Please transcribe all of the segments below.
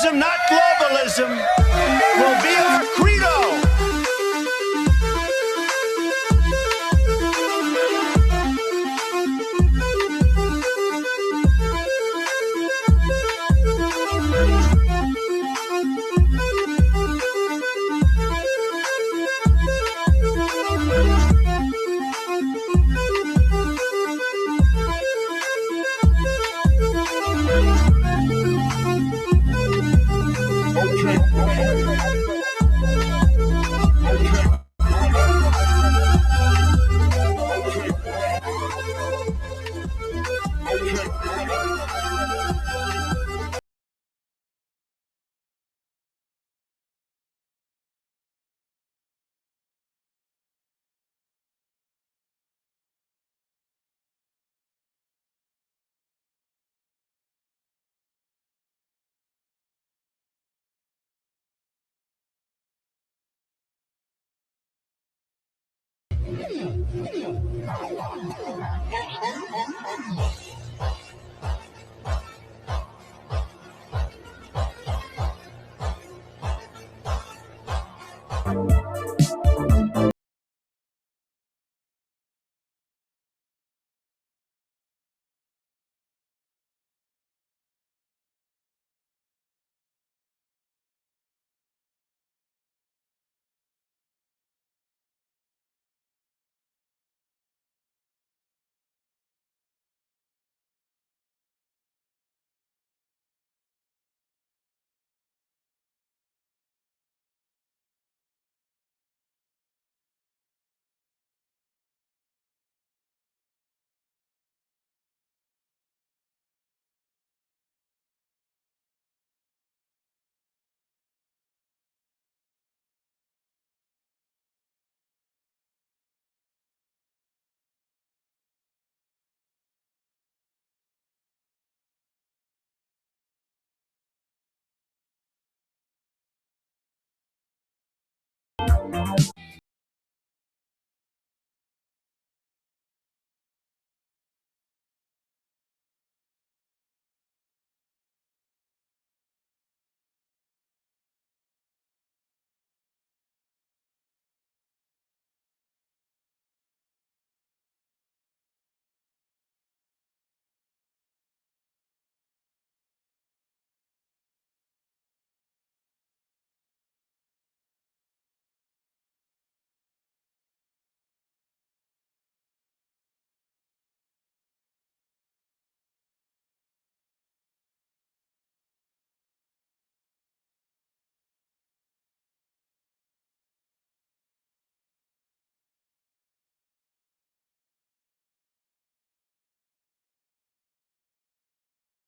Localism, not globalism, will be our credo.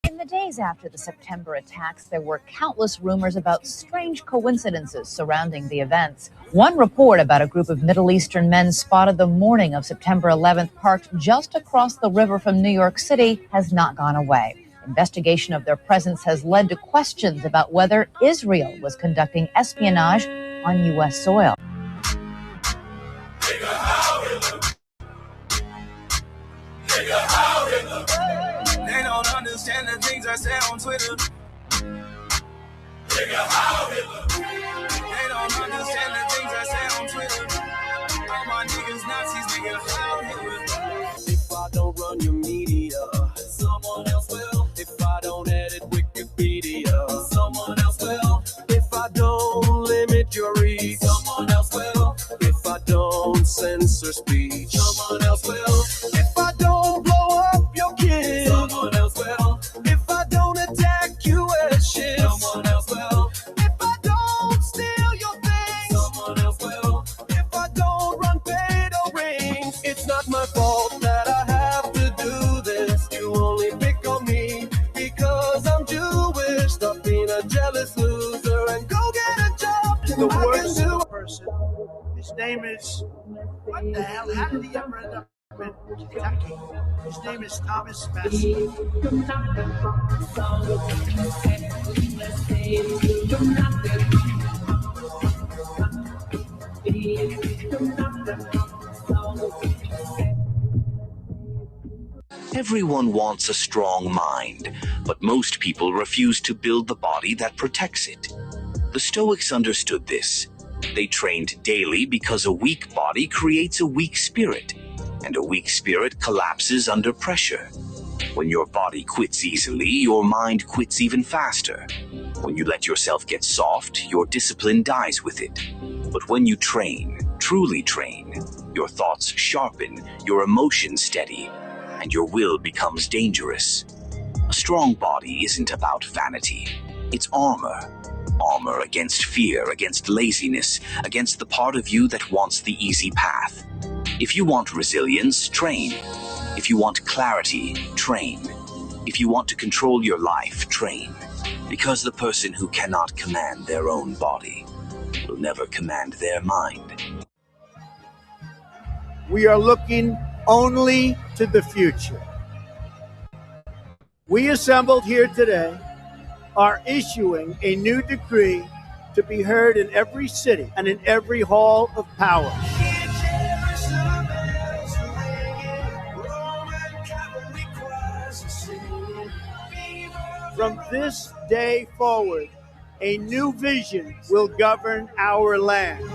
In the days after the September attacks, there were countless rumors about strange coincidences surrounding the events. One report about a group of Middle Eastern men spotted the morning of September 11th parked just across the river from New York City has not gone away. Investigation of their presence has led to questions about whether Israel was conducting espionage on U.S. soil. They don't understand the things I say on Twitter. Nigga, how Hitler? They don't understand the things I say on Twitter. All my niggas Nazis, nigga, how Hitler? If I don't run your media, someone else will. If I don't edit Wikipedia, someone else will. If I don't limit your reach, someone else will. If I don't censor speech, someone else will. If I don't blow up your kids, someone else will. If I don't attack U.S. ships, someone else will. If I don't steal your things, someone else will. If I don't run pedo rings, it's not my fault that I have to do this. You only pick on me because I'm Jewish. Stop being a jealous loser and go get a job. The worst person. His name is, what the hell? How did he ever end up in Kentucky? His name is Thomas Massie. Everyone wants a strong mind, but most people refuse to build the body that protects it. The Stoics understood this. They trained daily because a weak body creates a weak spirit, and a weak spirit collapses under pressure. When your body quits easily, your mind quits even faster. When you let yourself get soft, your discipline dies with it. But when you train, truly train, your thoughts sharpen, your emotions steady, and your will becomes dangerous. A strong body isn't about vanity. It's armor. Armor against fear, against laziness, against the part of you that wants the easy path. If you want resilience, train. If you want clarity, train. If you want to control your life, train. Because the person who cannot command their own body will never command their mind. We are looking only to the future. We assembled here today are issuing a new decree to be heard in every city and in every hall of power. From this day forward, a new vision will govern our land.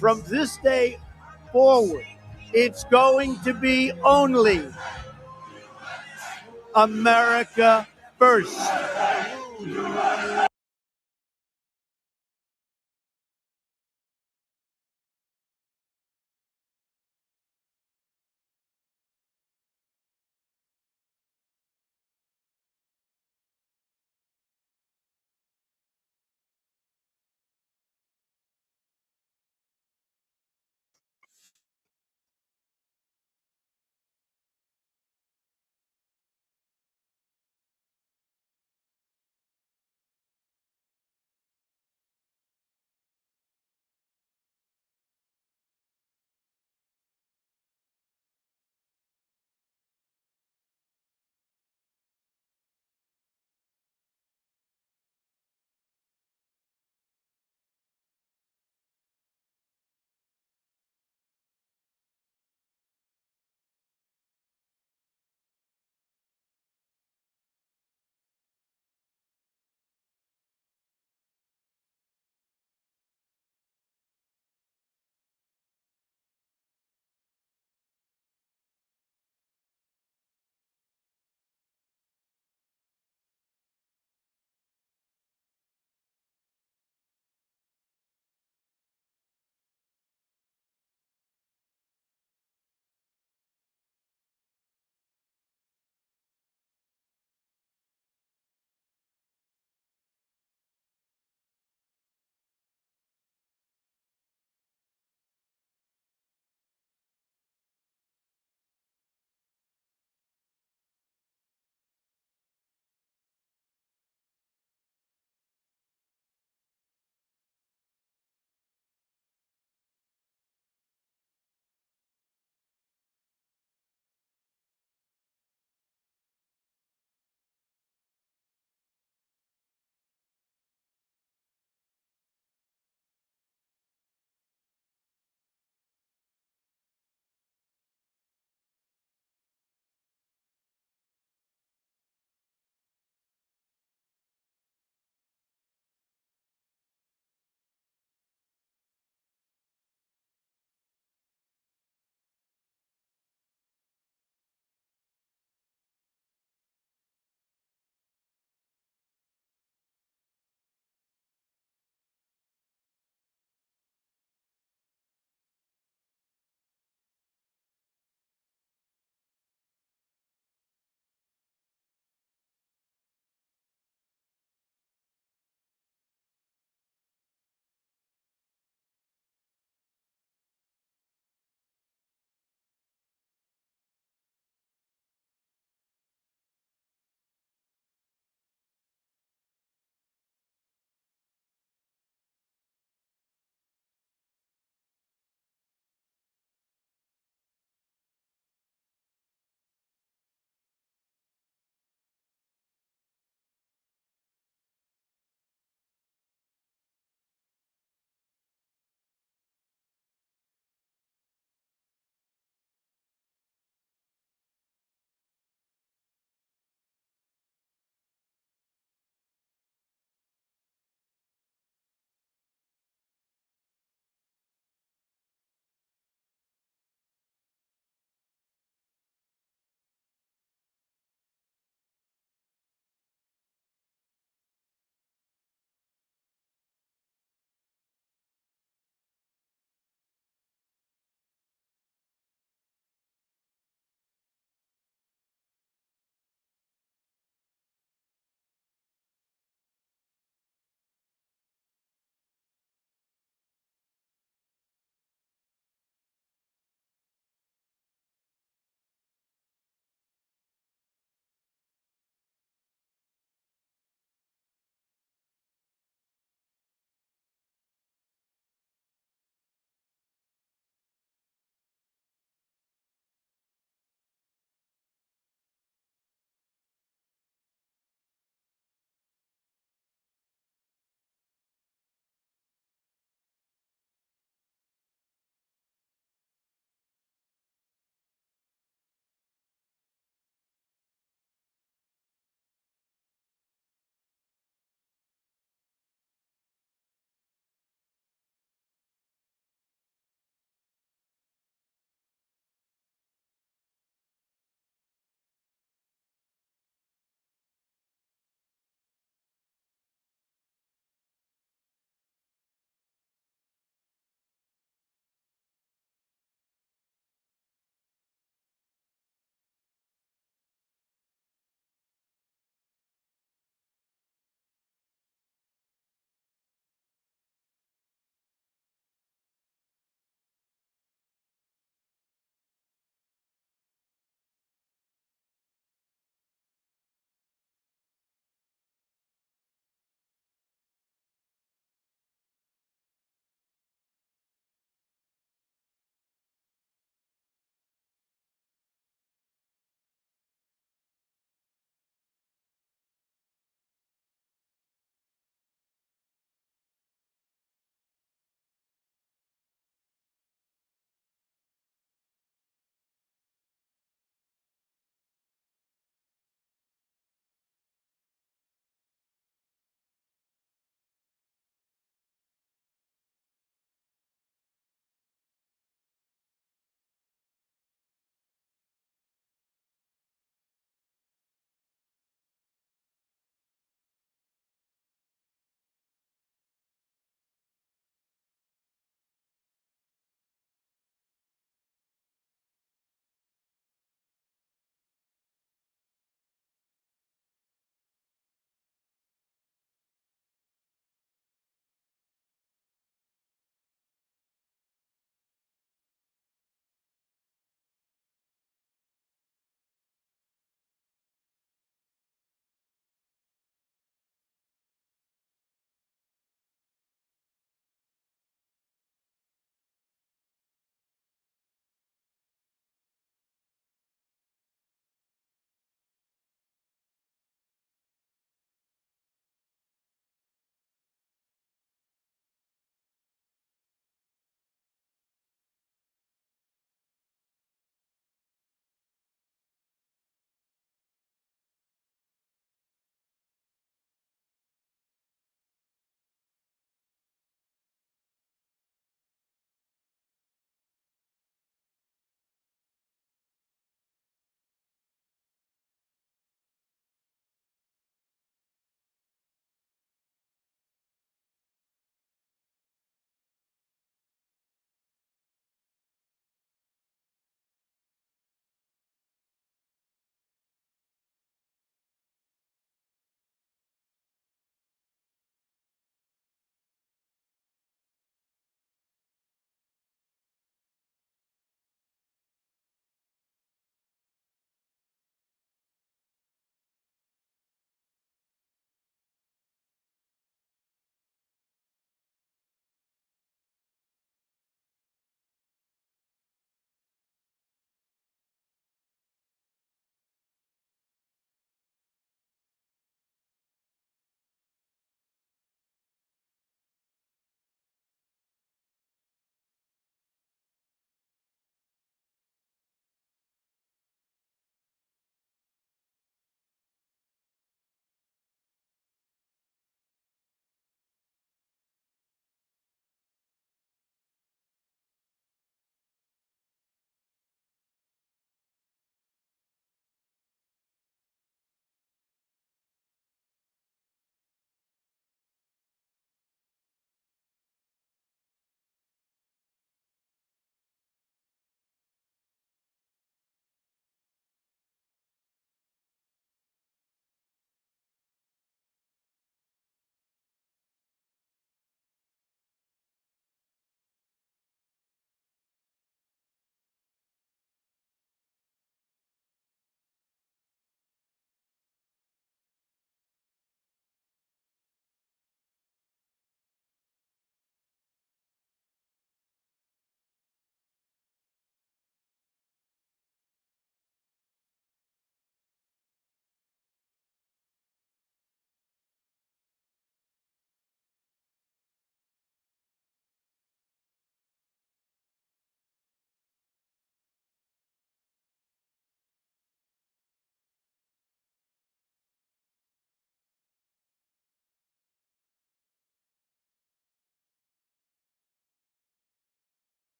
From this day forward, it's going to be only America first.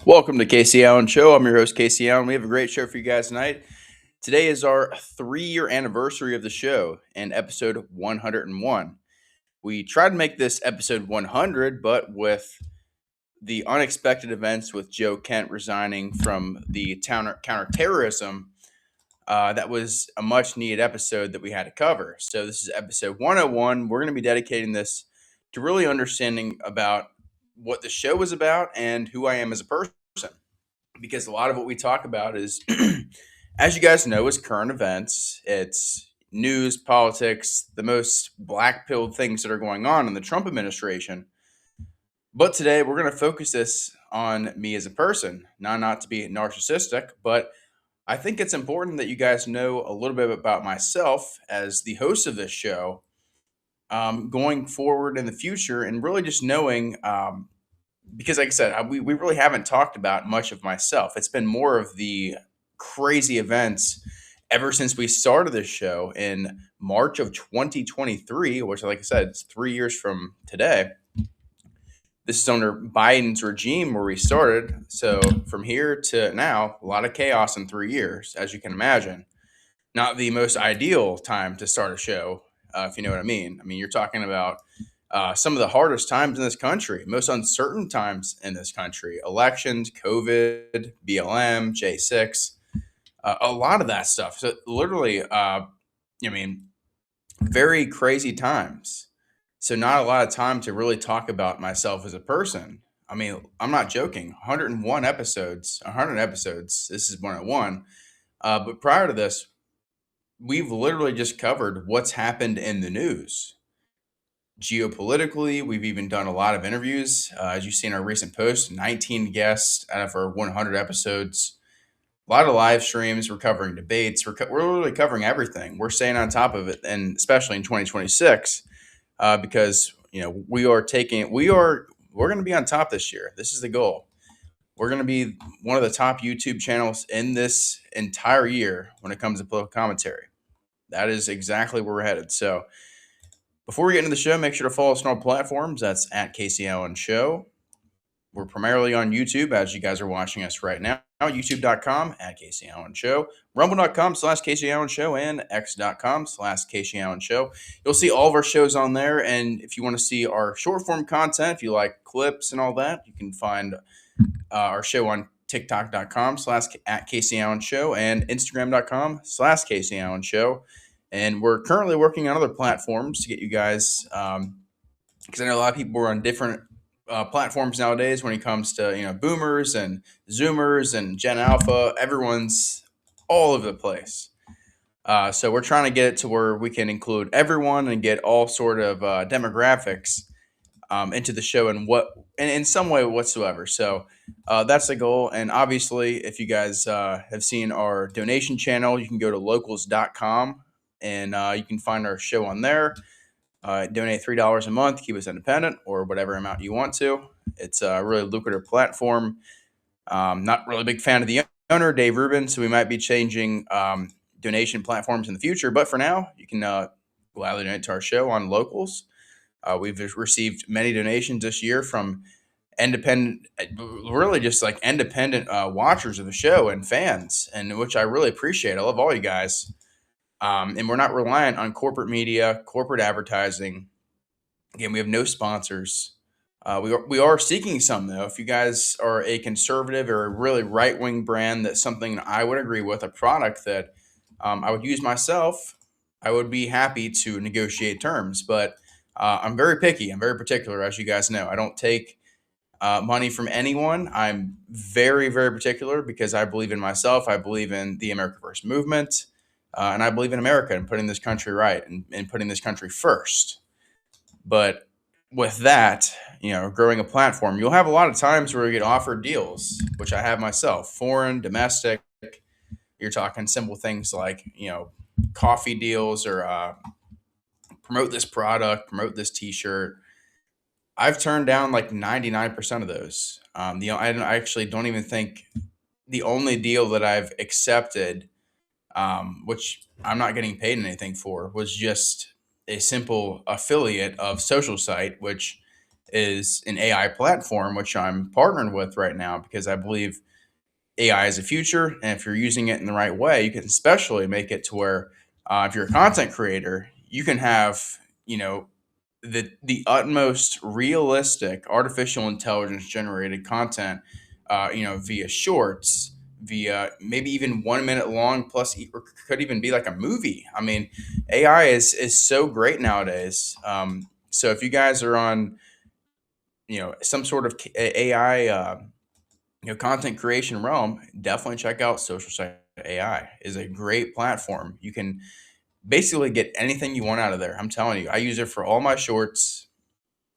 Welcome to Casey Allen Show. I'm your host, Casey Allen. We have a great show for you guys tonight. Today is our 3-year anniversary of the show and episode 101. We tried to make this episode 100, but with the unexpected events with Joe Kent resigning from the counterterrorism, that was a much needed episode that we had to cover. So this is episode 101. We're going to be dedicating this to really understanding about what the show is about and who I am as a person. Because a lot of what we talk about is, as you guys know, is current events. It's news, politics, the most black-pilled things that are going on in the Trump administration. But today we're going to focus this on me as a person, not to be narcissistic, but I think it's important that you guys know a little bit about myself as the host of this show, going forward in the future, and really just knowing, because like I said, we really haven't talked about much of myself. It's been more of the crazy events ever since we started this show in March of 2023, which, like I said, it's 3 years from today. This is under Biden's regime where we started. So from here to now, a lot of chaos in 3 years, as you can imagine. Not the most ideal time to start a show, if you know what I mean. I mean, you're talking about some of the hardest times in this country, most uncertain times in this country, elections, COVID, BLM, J6, a lot of that stuff. So literally, very crazy times. So not a lot of time to really talk about myself as a person. I mean, I'm not joking. 101 episodes, 100 episodes. This is 101. But prior to this, we've literally just covered what's happened in the news. Geopolitically, we've even done a lot of interviews. As you see in our recent post, 19 guests out of our 100 episodes. A lot of live streams. We're covering debates. We're literally covering everything. We're staying on top of it, and especially in 2026, because we're going to be on top this year. This is the goal. We're going to be one of the top YouTube channels in this entire year when it comes to political commentary. That is exactly where we're headed. So before we get into the show, make sure to follow us on all platforms. That's at Casey Allen Show. We're primarily on YouTube, as you guys are watching us right now. YouTube.com at Casey Allen Show, Rumble.com/Casey Allen Show, and X.com/Casey Allen Show. You'll see all of our shows on there. And if you want to see our short form content, if you like clips and all that, you can find our show on TikTok.com/Casey Allen Show and Instagram.com/Casey Allen Show. And we're currently working on other platforms to get you guys, because I know a lot of people are on different platforms nowadays when it comes to boomers and zoomers and Gen Alpha. Everyone's all over the place. So we're trying to get it to where we can include everyone and get all sort of demographics into the show in some way whatsoever. So that's the goal. And obviously, if you guys have seen our donation channel, you can go to locals.com and you can find our show on there. Donate $3 a month, keep us independent, or whatever amount you want to. It's a really lucrative platform. Not really a big fan of the owner, Dave Rubin, so we might be changing donation platforms in the future. But for now, you can gladly donate to our show on Locals. We've received many donations this year from independent, really just like independent watchers of the show and fans, and which I really appreciate. I love all you guys. And we're not reliant on corporate media, corporate advertising. Again, we have no sponsors. We are seeking some, though. If you guys are a conservative or a really right-wing brand, that's something I would agree with, a product that I would use myself, I would be happy to negotiate terms. But I'm very picky. I'm very particular, as you guys know. I don't take money from anyone. I'm very, very particular because I believe in myself. I believe in the America First movement. And I believe in America and putting this country right and putting this country first. But with that, growing a platform, you'll have a lot of times where you get offered deals, which I have myself, foreign, domestic. You're talking simple things like, coffee deals or promote this product, promote this T-shirt. I've turned down like 99% of those. I actually don't even think the only deal that I've accepted, which I'm not getting paid anything for, was just a simple affiliate of Social Site, which is an AI platform, which I'm partnered with right now because I believe AI is the future. And if you're using it in the right way, you can especially make it to where if you're a content creator, you can have, the utmost realistic artificial intelligence generated content, via shorts, via maybe even 1 minute long, plus or could even be like a movie. I mean, AI is so great nowadays. So if you guys are on, some sort of AI, content creation realm, definitely check out Social Site AI. Is a great platform. You can basically get anything you want out of there. I'm telling you, I use it for all my shorts.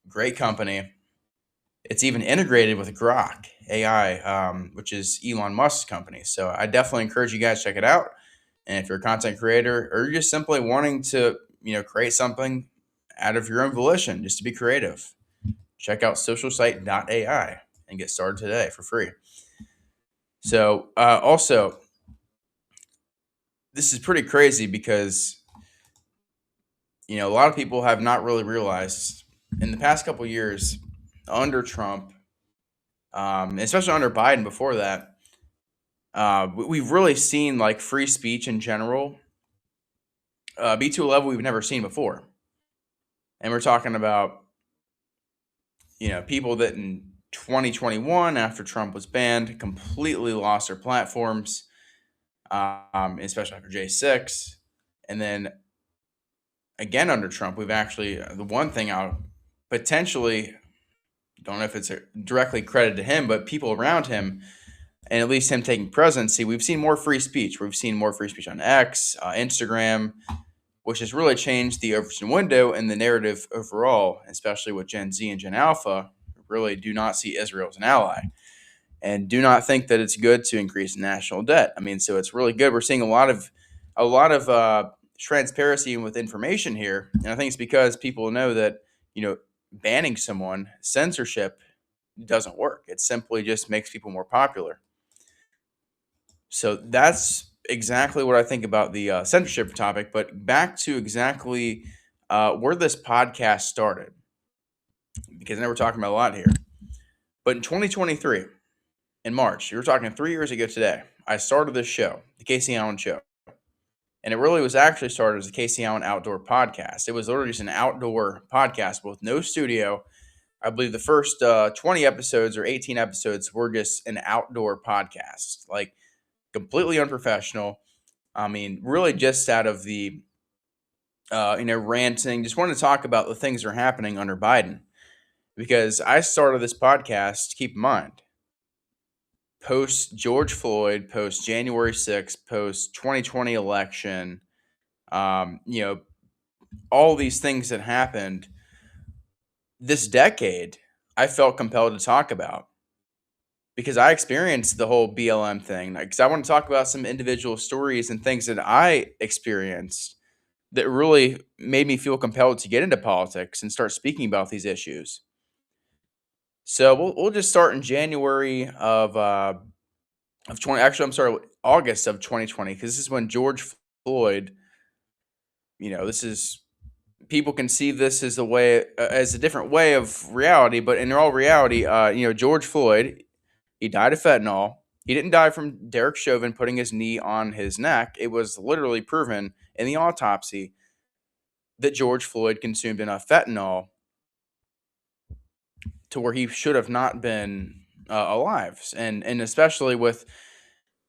Great company. It's even integrated with Grok AI, which is Elon Musk's company. So I definitely encourage you guys to check it out. And if you're a content creator or you're just simply wanting to, create something out of your own volition, just to be creative, check out socialsite.ai and get started today for free. So also, this is pretty crazy because, a lot of people have not really realized in the past couple of years under Trump, especially under Biden before that, we've really seen like free speech in general be to a level we've never seen before. And we're talking about, people that in 2021, after Trump was banned, completely lost their platforms, especially after J6. And then again under Trump, we've actually, the one thing I'll potentially, don't know if it's directly credited to him, but people around him, and at least him taking presidency, we've seen more free speech. We've seen more free speech on X, Instagram, which has really changed the Overton window and the narrative overall, especially with Gen Z and Gen Alpha, who really do not see Israel as an ally and do not think that it's good to increase national debt. I mean, so it's really good. We're seeing a lot of transparency with information here, and I think it's because people know that banning someone, censorship, doesn't work. It simply just makes people more popular. So that's exactly what I think about the censorship topic. But back to exactly where this podcast started, because I know we're talking about a lot here. But in 2023, in March, you were talking 3 years ago today, I started this show, the Casey Allen Show. And it really was actually started as the Casey Allen Outdoor Podcast. It was literally just an outdoor podcast with no studio. I believe the first 20 episodes or 18 episodes were just an outdoor podcast, like completely unprofessional. I mean, really just out of the, ranting. Just wanted to talk about the things that are happening under Biden. Because I started this podcast, keep in mind, post George Floyd, post January 6th, post 2020 election, all these things that happened this decade, I felt compelled to talk about because I experienced the whole BLM thing. Because I want to talk about some individual stories and things that I experienced that really made me feel compelled to get into politics and start speaking about these issues. So we'll just start in January of 20. Actually, I'm sorry, August of 2020, because this is when George Floyd. This is, people conceive this as a different way of reality, but in all reality, George Floyd, he died of fentanyl. He didn't die from Derek Chauvin putting his knee on his neck. It was literally proven in the autopsy that George Floyd consumed enough fentanyl to where he should have not been alive. And especially with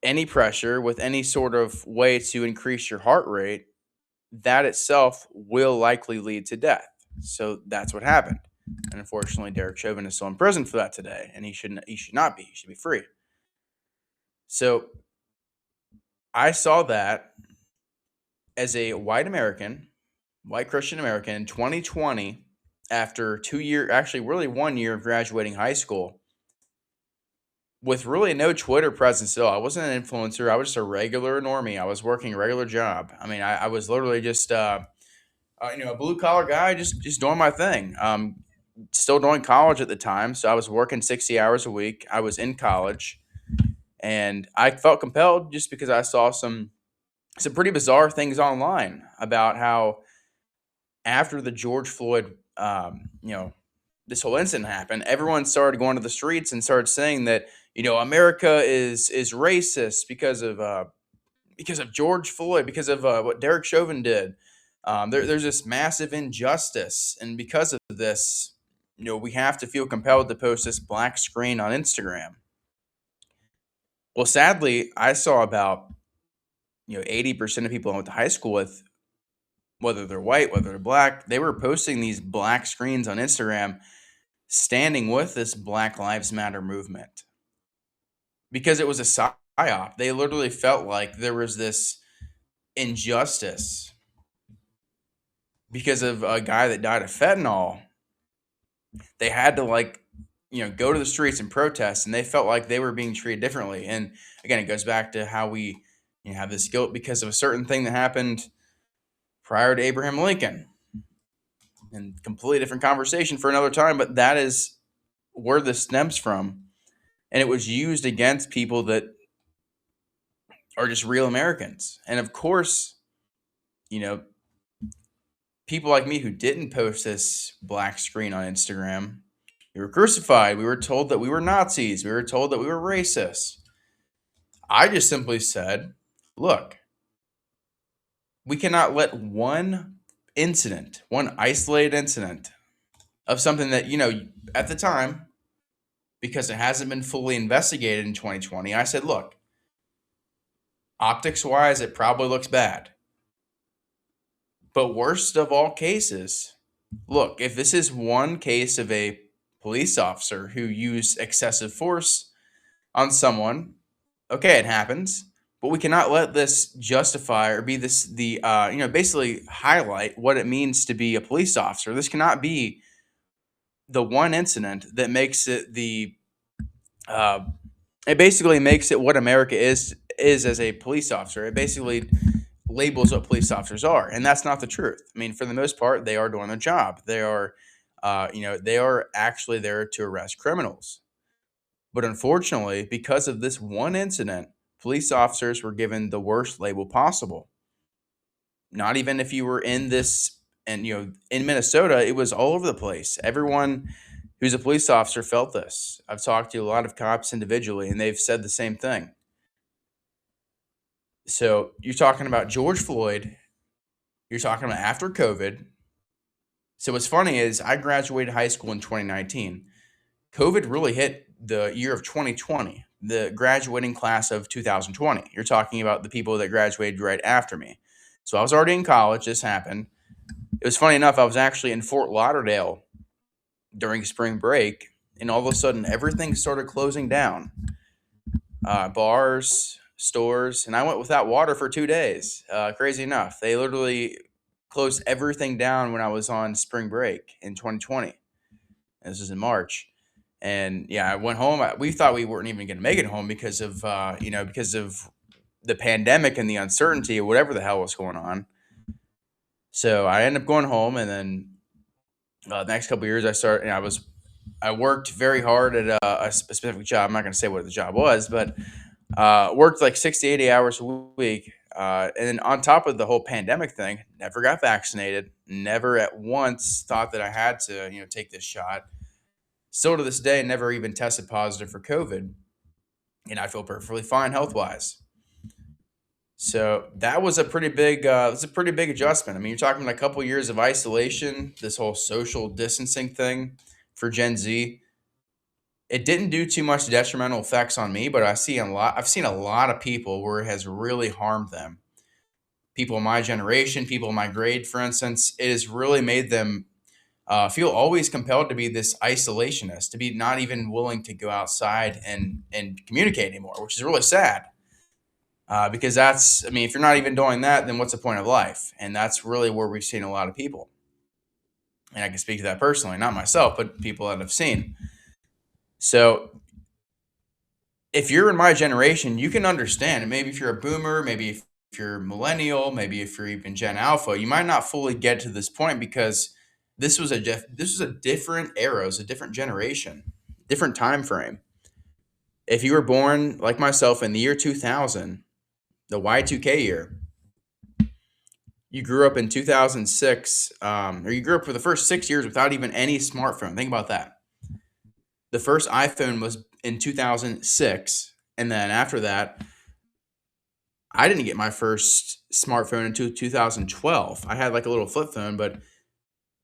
any pressure, with any sort of way to increase your heart rate, that itself will likely lead to death. So that's what happened. And unfortunately, Derek Chauvin is still in prison for that today, and he should not be. He should be free. So I saw that as a white Christian American in 2020, after 2 years, actually really 1 year of graduating high school, with really no Twitter presence at all. I wasn't an influencer. I was just a regular normie. I was working a regular job. I mean, I was literally just, a blue collar guy, just doing my thing. Still doing college at the time. So I was working 60 hours a week. I was in college, and I felt compelled just because I saw some pretty bizarre things online about how after the George Floyd, this whole incident happened, everyone started going to the streets and started saying that, America is racist because of George Floyd, because of what Derek Chauvin did. There's this massive injustice, and because of this, we have to feel compelled to post this black screen on Instagram. Well, sadly, I saw about 80% of people I went to high school with, whether they're white, whether they're black, they were posting these black screens on Instagram, standing with this Black Lives Matter movement because it was a psyop. They literally felt like there was this injustice because of a guy that died of fentanyl. They had to go to the streets and protest, and they felt like they were being treated differently. And again, it goes back to how we have this guilt because of a certain thing that happened prior to Abraham Lincoln. And completely different conversation for another time, but that is where this stems from. And it was used against people that are just real Americans. And of course, people like me who didn't post this black screen on Instagram, we were crucified. We were told that we were Nazis. We were told that we were racist. I just simply said, look, we cannot let one isolated incident of something that, at the time, because it hasn't been fully investigated in 2020, I said, look, optics-wise, it probably looks bad. But worst of all cases, look, if this is one case of a police officer who used excessive force on someone, okay, it happens. But we cannot let this justify or be basically highlight what it means to be a police officer. This cannot be the one incident that makes it it basically makes it what America is as a police officer. It basically labels what police officers are, and that's not the truth. I mean, for the most part, they are doing their job. They are, they are actually there to arrest criminals. But unfortunately, because of this one incident, police officers were given the worst label possible. Not even if you were in this, and in Minnesota, it was all over the place. Everyone who's a police officer felt this. I've talked to a lot of cops individually, and they've said the same thing. So you're talking about George Floyd. You're talking about after COVID. So what's funny is I graduated high school in 2019. COVID really hit the year of 2020, the graduating class of 2020. You're talking about the people that graduated right after me. So I was already in college. This happened. It was funny enough, I was actually in Fort Lauderdale during spring break, and all of a sudden everything started closing down. Bars, stores, and I went without water for 2 days. Crazy enough. They literally closed everything down when I was on spring break in 2020. This is in March. And yeah, I went home. We thought we weren't even going to make it home because of, because of the pandemic and the uncertainty of whatever the hell was going on. So I ended up going home, and then the next couple of years I worked very hard at a specific job. I'm not going to say what the job was, but worked like 60, 80 hours a week. And then on top of the whole pandemic thing, never got vaccinated, never at once thought that I had to, take this shot. Still to this day, never even tested positive for COVID. And I feel perfectly fine health-wise. So that was a pretty big adjustment. I mean, you're talking about a couple years of isolation, this whole social distancing thing for Gen Z. It didn't do too much detrimental effects on me, but I've seen a lot of people where it has really harmed them. People in my generation, people in my grade, for instance, it has really made them feel always compelled to be this isolationist, to be not even willing to go outside and communicate anymore, which is really sad. Because if you're not even doing that, then what's the point of life? And that's really where we've seen a lot of people. And I can speak to that personally, not myself, but people that I've seen. So if you're in my generation, you can understand. And maybe if you're a boomer, maybe if you're millennial, maybe if you're even Gen Alpha, you might not fully get to this point because this was a different era, it was a different generation, different time frame. If you were born like myself in the year 2000, the Y2K year, you grew up in 2006, or you grew up for the first 6 years without even any smartphone. Think about that. The first iPhone was in 2006, and then after that, I didn't get my first smartphone until 2012. I had like a little flip phone, but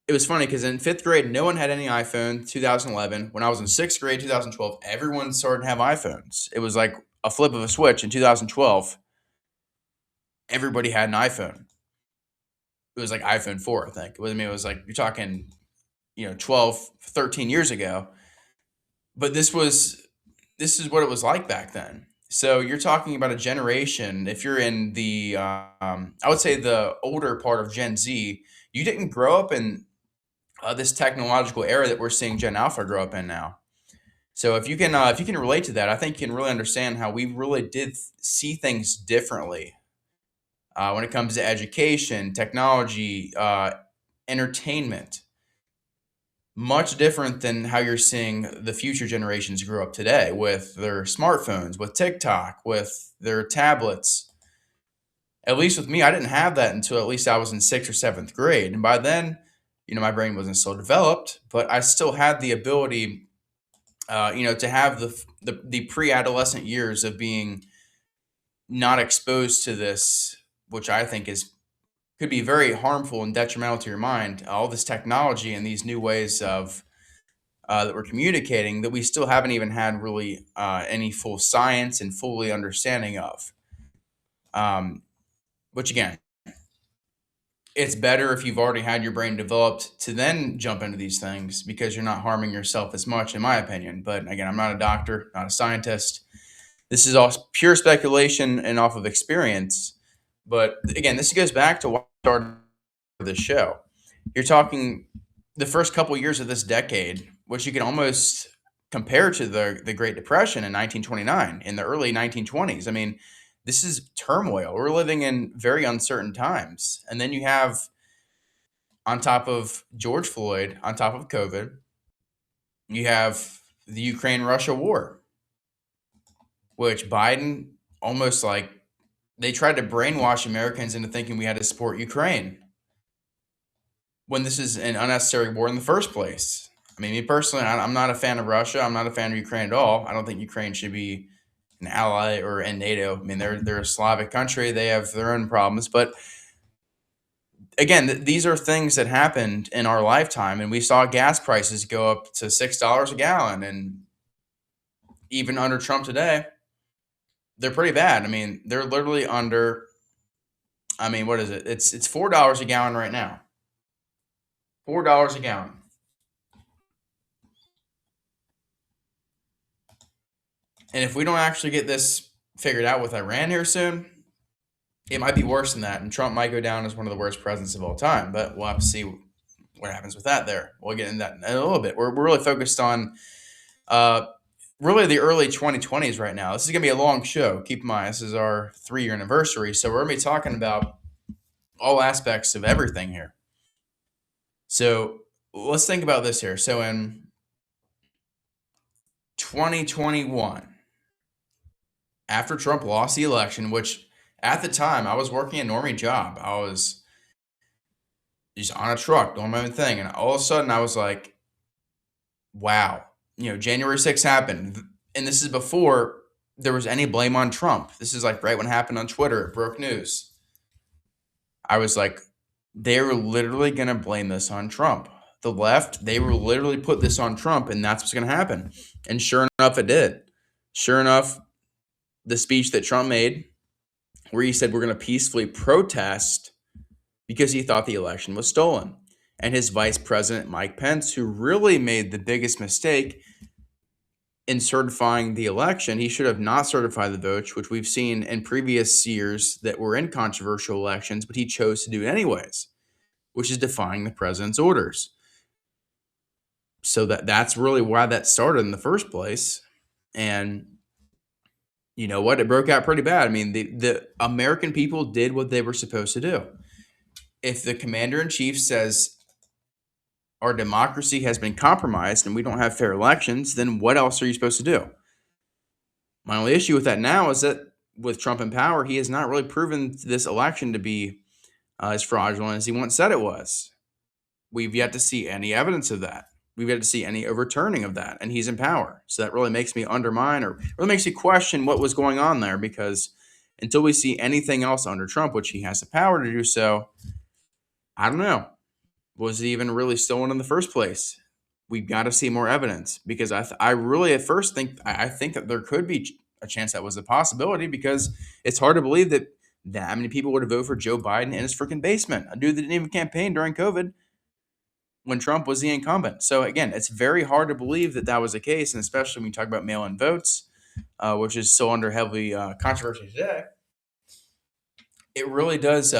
it was funny because in 5th grade, no one had any iPhone. 2011, when I was in 6th grade, 2012, everyone started to have iPhones. It was like a flip of a switch. In 2012, everybody had an iPhone. It was like iPhone 4, I think. It was like, you're talking, 12, 13 years ago. But this is what it was like back then. So you're talking about a generation. If you're in the, I would say the older part of Gen Z, you didn't grow up in this technological era that we're seeing Gen Alpha grow up in now. So if you can relate to that, I think you can really understand how we really did see things differently when it comes to education, technology, entertainment. Much different than how you're seeing the future generations grow up today with their smartphones, with TikTok, with their tablets. At least with me, I didn't have that until at least I was in 6th or 7th grade. And by then, my brain wasn't so developed, but I still had the ability, to have the pre-adolescent years of being not exposed to this, which I think could be very harmful and detrimental to your mind. All this technology and these new ways of that we're communicating that we still haven't even had really any full science and fully understanding of. Which again, it's better if you've already had your brain developed to then jump into these things because you're not harming yourself as much, in my opinion. But again, I'm not a doctor, not a scientist. This is all pure speculation and off of experience. But again, this goes back to why I started this show. You're talking the first couple years of this decade, which you can almost compare to the Great Depression in 1929, in the early 1920s. I mean, this is turmoil. We're living in very uncertain times. And then you have, on top of George Floyd, on top of COVID, you have the Ukraine-Russia war, which Biden almost like, they tried to brainwash Americans into thinking we had to support Ukraine when this is an unnecessary war in the first place. I mean, me personally, I'm not a fan of Russia. I'm not a fan of Ukraine at all. I don't think Ukraine should be an ally or in NATO. I mean, they're a Slavic country. They have their own problems. But again, these are things that happened in our lifetime. And we saw gas prices go up to $6 a gallon. And even under Trump today, they're pretty bad. I mean, they're literally under, what is it? It's $4 a gallon right now. $4 a gallon. And if we don't actually get this figured out with Iran here soon, it might be worse than that. And Trump might go down as one of the worst presidents of all time. But we'll have to see what happens with that there. We'll get into that in a little bit. We're really focused on really the early 2020s right now. This is going to be a long show. Keep in mind, this is our 3-year anniversary. So we're going to be talking about all aspects of everything here. So let's think about this here. So in 2021, after Trump lost the election, which at the time I was working a normie job, I was just on a truck doing my own thing. And all of a sudden I was like, wow, January 6th happened. And this is before there was any blame on Trump. This is like right when it happened on Twitter. It broke news. I was like, they were literally going to blame this on Trump. The left, they were literally put this on Trump, and that's what's going to happen. And sure enough, it did. Sure enough, the speech that Trump made, where he said we're going to peacefully protest because he thought the election was stolen. And his vice president, Mike Pence, who really made the biggest mistake in certifying the election, he should have not certified the votes, which we've seen in previous years that were in controversial elections, but he chose to do it anyways, which is defying the president's orders. So that's really why that started in the first place. And you know what? It broke out pretty bad. I mean, the American people did what they were supposed to do. If the commander-in-chief says our democracy has been compromised and we don't have fair elections, then what else are you supposed to do? My only issue with that now is that with Trump in power, he has not really proven this election to be as fraudulent as he once said it was. We've yet to see any evidence of that. We've yet to see any overturning of that, and he's in power. So that really makes me undermine, or really makes me question what was going on there, because until we see anything else under Trump, which he has the power to do so, I don't know. Was it even really stolen in the first place? We've got to see more evidence, because I really at first think that there could be a chance that was a possibility, because it's hard to believe that many people would have voted for Joe Biden in his freaking basement, a dude that didn't even campaign during COVID when Trump was the incumbent. So again, it's very hard to believe that that was the case, and especially when you talk about mail-in votes, which is so under heavy controversy today. It really does.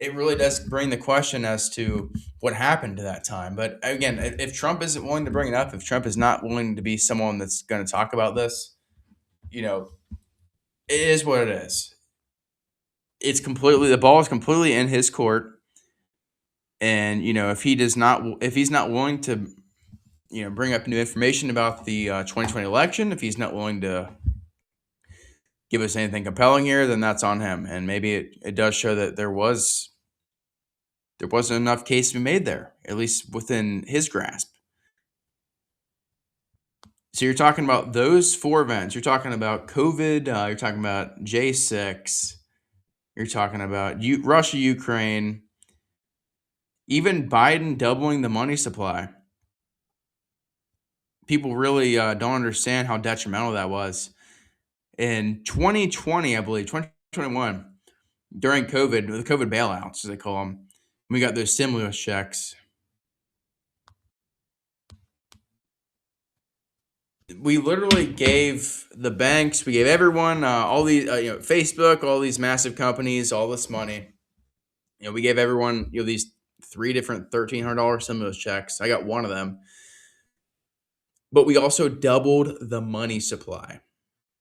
It really does bring the question as to what happened to that time. But again, if Trump isn't willing to bring it up, if Trump is not willing to be someone that's going to talk about this, it is what it is. The ball is completely in his court. And, if he's not willing to, bring up new information about the 2020 election, if he's not willing to give us anything compelling here, then that's on him. And maybe it does show that there wasn't enough case to be made there, at least within his grasp. So you're talking about those 4 events. You're talking about COVID. You're talking about J6. You're talking about Russia, Ukraine. Even Biden doubling the money supply. People really don't understand how detrimental that was. In 2020, I believe, 2021, during COVID, the COVID bailouts, as they call them, we got those stimulus checks. We literally gave the banks, we gave everyone, all these, Facebook, all these massive companies, all this money. We gave everyone, these 3 different $1,300 stimulus checks. I got one of them. But we also doubled the money supply.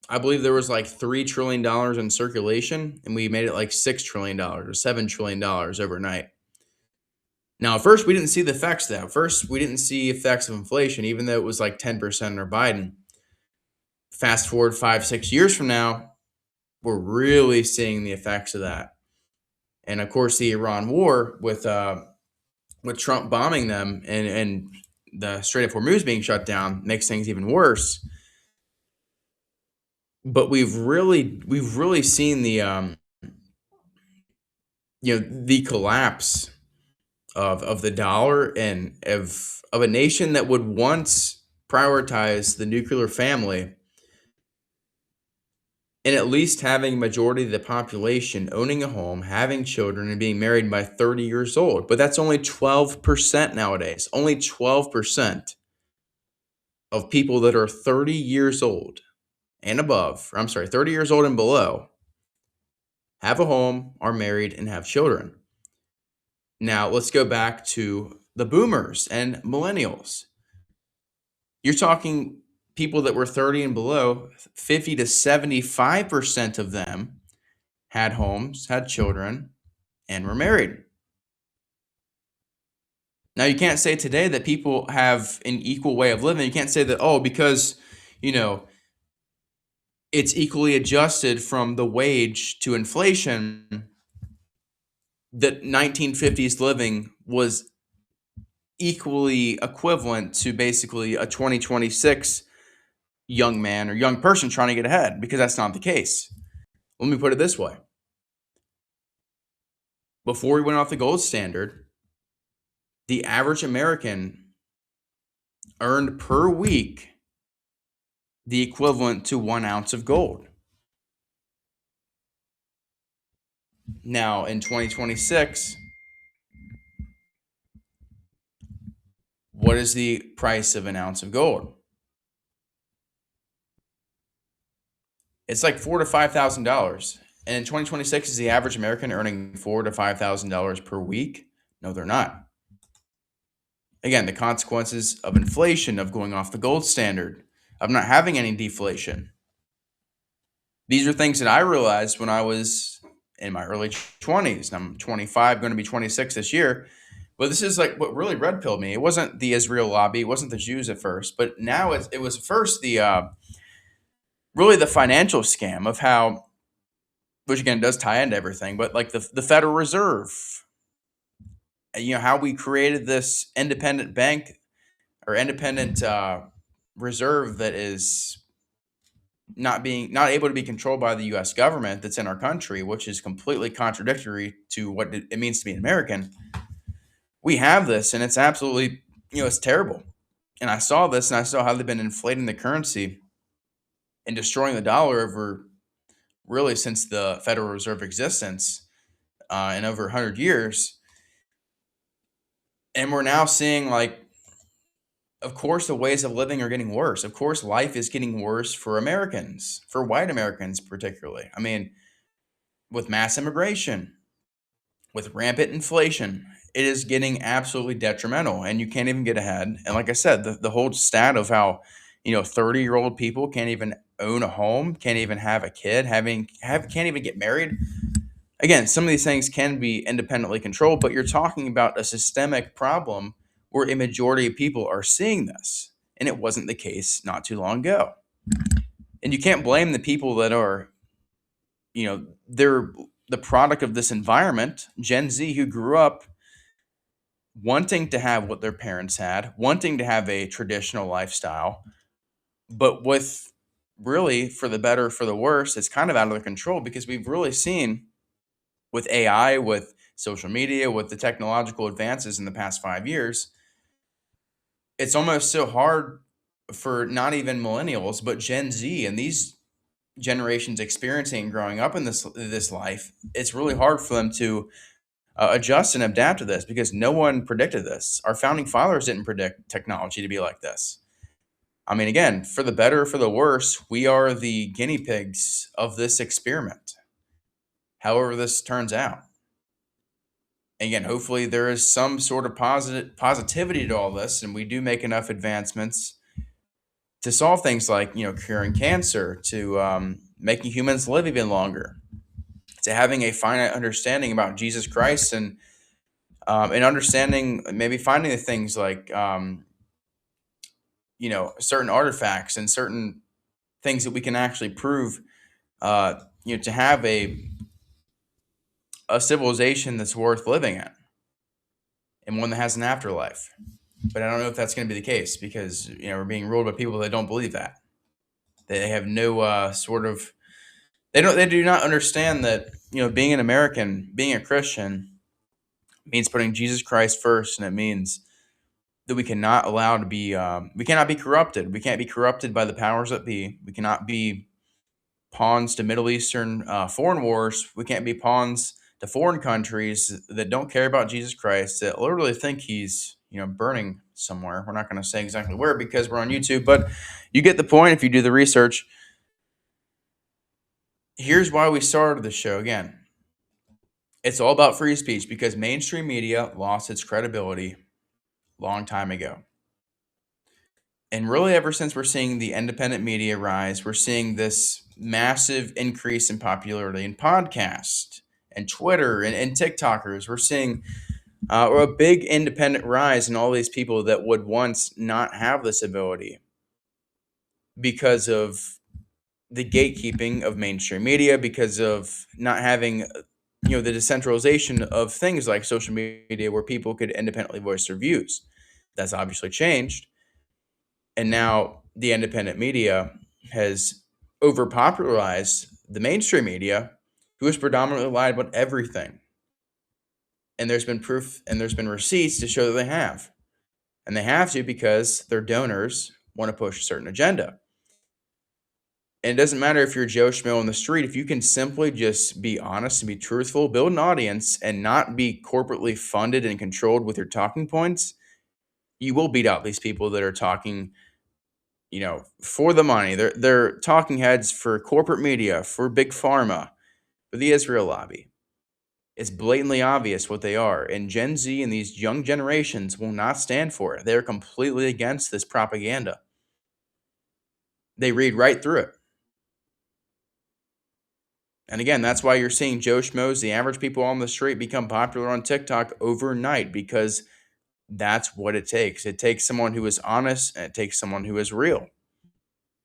I believe there was like $3 trillion in circulation, and we made it like $6 trillion or $7 trillion overnight. Now, at first, we didn't see the effects of that. First, we didn't see effects of inflation, even though it was like 10% under Biden. Fast forward 5-6 years from now, we're really seeing the effects of that. And of course, the Iran war with Trump bombing them and the Strait of Hormuz being shut down makes things even worse. But we've really seen the the collapse of the dollar and of a nation that would once prioritize the nuclear family, and at least having a majority of the population owning a home, having children, and being married by 30 years old. But that's only 12% nowadays. Only 12% of people that are 30 years old and above, 30 years old and below, have a home, are married, and have children. Now, let's go back to the boomers and millennials. You're talking people that were 30 and below, 50 to 75% of them had homes, had children, and were married. Now, you can't say today that people have an equal way of living. You can't say that, because, it's equally adjusted from the wage to inflation, that 1950s living was equally equivalent to basically a 2026 young man or young person trying to get ahead, because that's not the case. Let me put it this way. Before we went off the gold standard, the average American earned per week the equivalent to 1 ounce of gold. Now, in 2026, what is the price of an ounce of gold? It's like $4,000 to $5,000. And in 2026, is the average American earning $4,000 to $5,000 per week? No, they're not. Again, the consequences of inflation, of going off the gold standard, of not having any deflation. These are things that I realized when I was in my early 20s. And I'm 25, going to be 26 this year. But this is like what really red pilled me. It wasn't the Israel lobby. It wasn't the Jews at first. But now it was first really the financial scam of how which again does tie into everything, but like the Federal Reserve, how we created this independent bank or independent reserve that is not able to be controlled by the U.S. government that's in our country, which is completely contradictory to what it means to be an American. We have this, and it's absolutely, it's terrible. And I saw this, and I saw how they've been inflating the currency and destroying the dollar over really since the Federal Reserve existence in over 100 years. And we're now seeing, like, of course, the ways of living are getting worse. Of course, life is getting worse for Americans, for white Americans particularly. I mean, with mass immigration, with rampant inflation, it is getting absolutely detrimental, and you can't even get ahead. And like I said, the whole stat of how 30-year-old people can't even own a home, can't even have a kid, can't even get married. Again, some of these things can be independently controlled, but you're talking about a systemic problem where a majority of people are seeing this, and it wasn't the case not too long ago. And you can't blame the people that are, they're the product of this environment, Gen Z, who grew up wanting to have what their parents had, wanting to have a traditional lifestyle, but with really, for the better, for the worse, it's kind of out of their control, because we've really seen with AI, with social media, with the technological advances in the past 5 years, it's almost so hard for not even millennials, but Gen Z and these generations experiencing and growing up in this life, it's really hard for them to adjust and adapt to this, because no one predicted this. Our founding fathers didn't predict technology to be like this. I mean, again, for the better, for the worse, we are the guinea pigs of this experiment, however this turns out. Again, hopefully there is some sort of positivity to all this, and we do make enough advancements to solve things like, curing cancer, to making humans live even longer, to having a finite understanding about Jesus Christ, and understanding, maybe finding the things like, certain artifacts and certain things that we can actually prove, to have a civilization that's worth living in, and one that has an afterlife. But I don't know if that's going to be the case, because we're being ruled by people that don't believe that. They have no they do not understand that being an American, being a Christian, means putting Jesus Christ first, and it means that we cannot we cannot be corrupted. We can't be corrupted by the powers that be. We cannot be pawns to Middle Eastern foreign wars. We can't be pawns to foreign countries that don't care about Jesus Christ, that literally think he's burning somewhere. We're not going to say exactly where, because we're on YouTube, but you get the point if you do the research. Here's why we started the show again. It's all about free speech, because mainstream media lost its credibility a long time ago. And really, ever since we're seeing the independent media rise, we're seeing this massive increase in popularity in podcasts and Twitter and TikTokers. We're seeing a big independent rise in all these people that would once not have this ability because of the gatekeeping of mainstream media, because of not having the decentralization of things like social media, where people could independently voice their views. That's obviously changed. And now the independent media has overpopularized the mainstream media, who has predominantly lied about everything. And there's been proof and there's been receipts to show that they have. And they have to, because their donors want to push a certain agenda. And it doesn't matter if you're Joe Schmo on the street. If you can simply just be honest and be truthful, build an audience, and not be corporately funded and controlled with your talking points, you will beat out these people that are talking, for the money. They're talking heads for corporate media, for big pharma, for the Israel lobby. It's blatantly obvious what they are. And Gen Z and these young generations will not stand for it. They're completely against this propaganda. They read right through it. And again, that's why you're seeing Joe Schmoes, the average people on the street, become popular on TikTok overnight, because that's what it takes. It takes someone who is honest, and it takes someone who is real,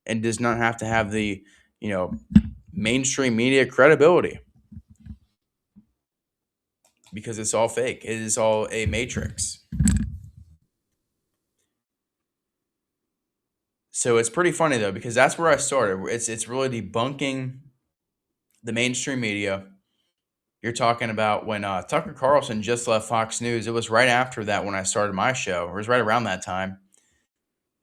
and does not have to have the, mainstream media credibility. because it's all fake. It is all a matrix. So it's pretty funny though, because that's where I started. It's really debunking the mainstream media. You're talking about when Tucker Carlson just left Fox News. It was right after that when I started my show. It was right around that time.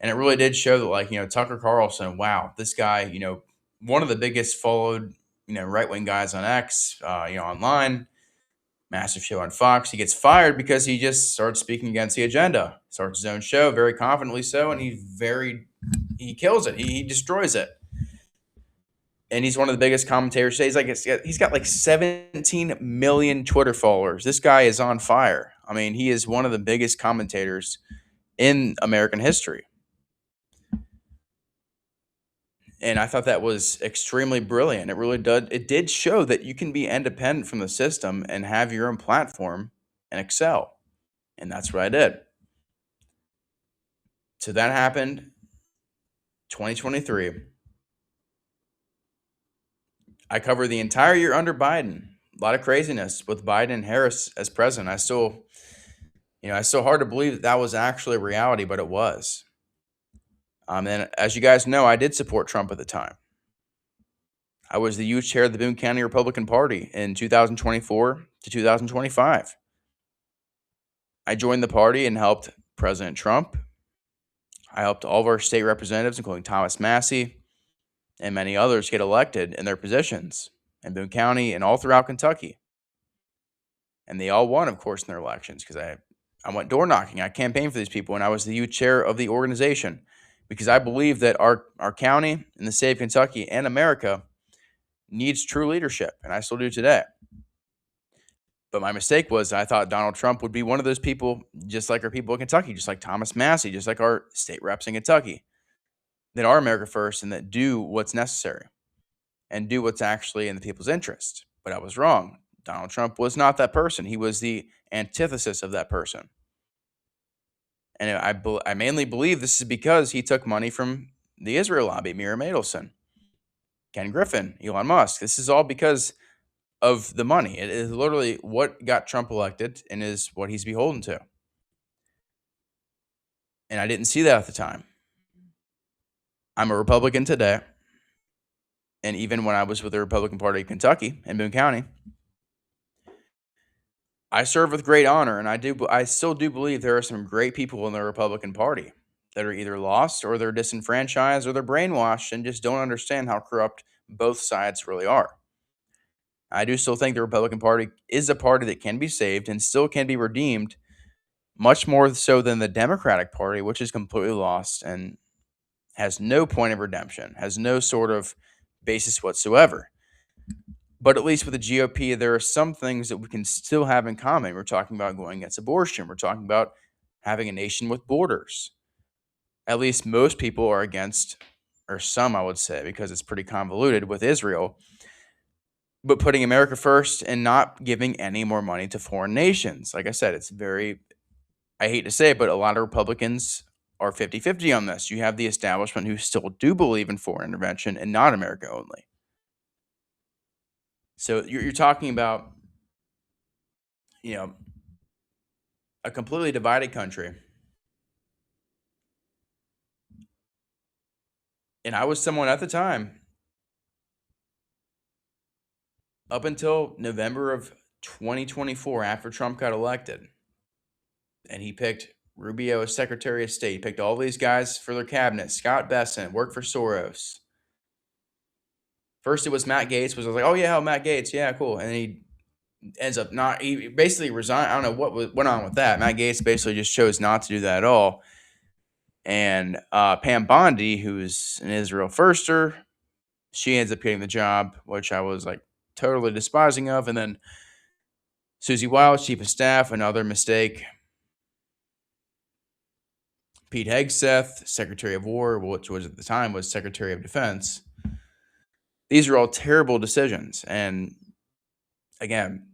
And it really did show that, like, Tucker Carlson, wow, this guy, one of the biggest followed, right-wing guys on X, online, massive show on Fox. He gets fired because he just starts speaking against the agenda, starts his own show, very confidently so, and he kills it. He destroys it. And he's one of the biggest commentators today. He's got like 17 million Twitter followers. This guy is on fire. I mean, he is one of the biggest commentators in American history. And I thought that was extremely brilliant. It did show that you can be independent from the system and have your own platform and excel. And that's what I did. So that happened 2023. I covered the entire year under Biden. A lot of craziness with Biden and Harris as president. I still hard to believe that was actually a reality, but it was. And as you guys know, I did support Trump at the time. I was the youth chair of the Boone County Republican Party in 2024 to 2025. I joined the party and helped President Trump. I helped all of our state representatives, including Thomas Massie and many others, get elected in their positions in Boone County and all throughout Kentucky. And they all won, of course, in their elections because I went door knocking. I campaigned for these people, and I was the youth chair of the organization because I believe that our county and the state of Kentucky and America needs true leadership, and I still do today. But my mistake was I thought Donald Trump would be one of those people, just like our people in Kentucky, just like Thomas Massie, just like our state reps in Kentucky, that are America first and that do what's necessary and do what's actually in the people's interest. But I was wrong. Donald Trump was not that person. He was the antithesis of that person. And I mainly believe this is because he took money from the Israel lobby, Miriam Adelson, Ken Griffin, Elon Musk. This is all because of the money. It is literally what got Trump elected and is what he's beholden to. And I didn't see that at the time. I'm a Republican today. And even when I was with the Republican Party of Kentucky in Boone County, I serve with great honor. And I still do believe there are some great people in the Republican Party that are either lost or they're disenfranchised or they're brainwashed and just don't understand how corrupt both sides really are. I do still think the Republican Party is a party that can be saved and still can be redeemed, much more so than the Democratic Party, which is completely lost and has no point of redemption, has no sort of basis whatsoever. But at least with the GOP, there are some things that we can still have in common. We're talking about going against abortion. We're talking about having a nation with borders. At least most people are against, or some I would say, because it's pretty convoluted with Israel, but putting America first and not giving any more money to foreign nations. Like I said, it's very, I hate to say it, but a lot of Republicans are 50-50 on this. You have the establishment who still do believe in foreign intervention and not America only. So you're talking about, a completely divided country. And I was someone at the time, up until November of 2024, after Trump got elected, and he picked Rubio as Secretary of State, he picked all these guys for their cabinet. Scott Bessent worked for Soros. First it was Matt Gaetz, was like, oh yeah, Matt Gaetz, yeah, cool. And he ends up he basically resigned. I don't know what went on with that. Matt Gaetz basically just chose not to do that at all. And Pam Bondi, who's an Israel firster, she ends up getting the job, which I was like totally despising of. And then Susie Wiles, Chief of Staff, another mistake. Pete Hegseth, Secretary of War, which was at the time was Secretary of Defense. These are all terrible decisions. And again,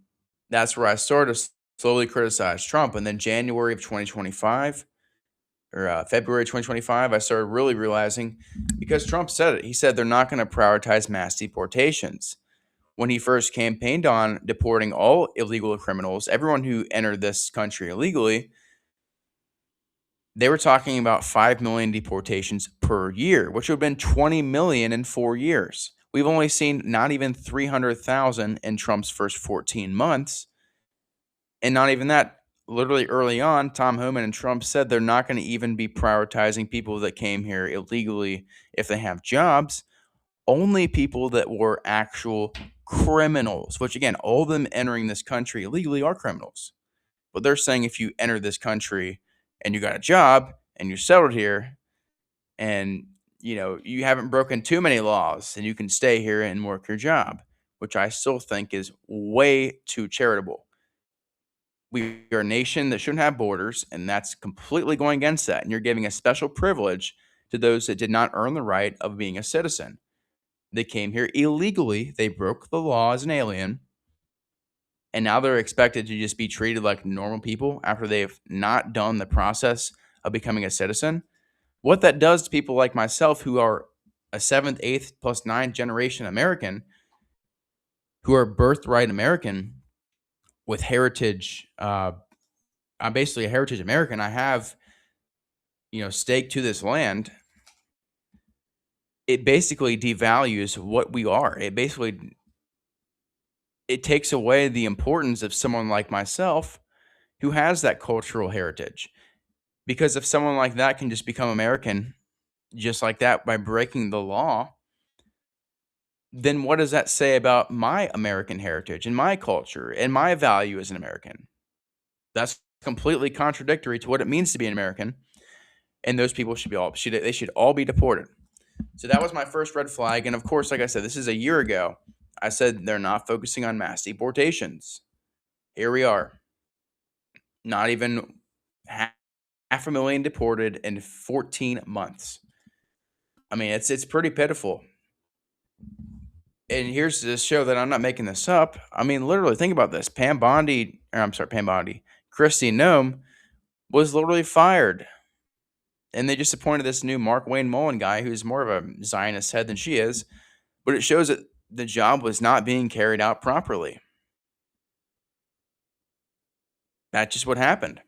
that's where I started to slowly criticize Trump. And then January of 2025, or February 2025, I started really realizing, because Trump said it, he said they're not going to prioritize mass deportations. when he first campaigned on deporting all illegal criminals, everyone who entered this country illegally, they were talking about 5 million deportations per year, which would have been 20 million in 4 years. We've only seen not even 300,000 in Trump's first 14 months. And not even that. Literally early on, Tom Homan and Trump said they're not going to even be prioritizing people that came here illegally if they have jobs. Only people that were actual criminals, which again, all of them entering this country illegally are criminals. But they're saying if you enter this country and you got a job and you're settled here and you haven't broken too many laws, and you can stay here and work your job, which I still think is way too charitable. We are a nation that shouldn't have borders, and that's completely going against that. And you're giving a special privilege to those that did not earn the right of being a citizen. They came here illegally. They broke the law as an alien. And now they're expected to just be treated like normal people after they've not done the process of becoming a citizen. What that does to people like myself, who are a 7th, 8th, plus 9th generation American, who are birthright American with heritage. I'm basically a heritage American. I have, stake to this land. It basically devalues what we are. It takes away the importance of someone like myself who has that cultural heritage. Because if someone like that can just become American just like that by breaking the law, then what does that say about my American heritage and my culture and my value as an American? That's completely contradictory to what it means to be an American. And those people should all be deported. So that was my first red flag. And of course, like I said, this is a year ago. I said they're not focusing on mass deportations. Here we are. Not even half a million deported in 14 months. I mean, it's pretty pitiful. And here's to show that I'm not making this up. I mean, literally, think about this. Kristi Noem was literally fired. And they just appointed this new Mark Wayne Mullen guy who's more of a Zionist head than she is. But it shows that the job was not being carried out properly. That's just what happened.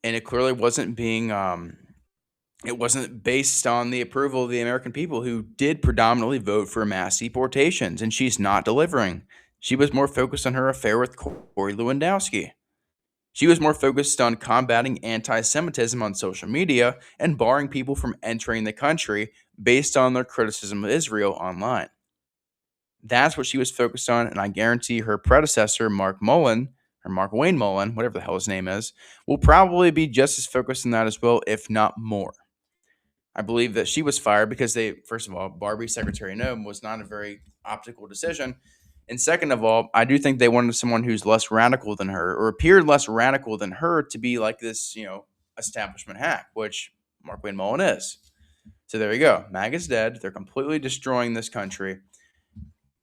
And it clearly wasn't being, it wasn't based on the approval of the American people who did predominantly vote for mass deportations. And she's not delivering. She was more focused on her affair with Corey Lewandowski. She was more focused on combating anti-Semitism on social media and barring people from entering the country based on their criticism of Israel online. That's what she was focused on, and I guarantee her predecessor, Mark Wayne Mullen, whatever the hell his name is, will probably be just as focused on that as well, if not more. I believe that she was fired because first of all, Barbie Secretary Noem was not a very optical decision. And second of all, I do think they wanted someone who's less radical than her, or appeared less radical than her, to be like this, establishment hack, which Mark Wayne Mullen is. So there you go. MAGA's dead. They're completely destroying this country.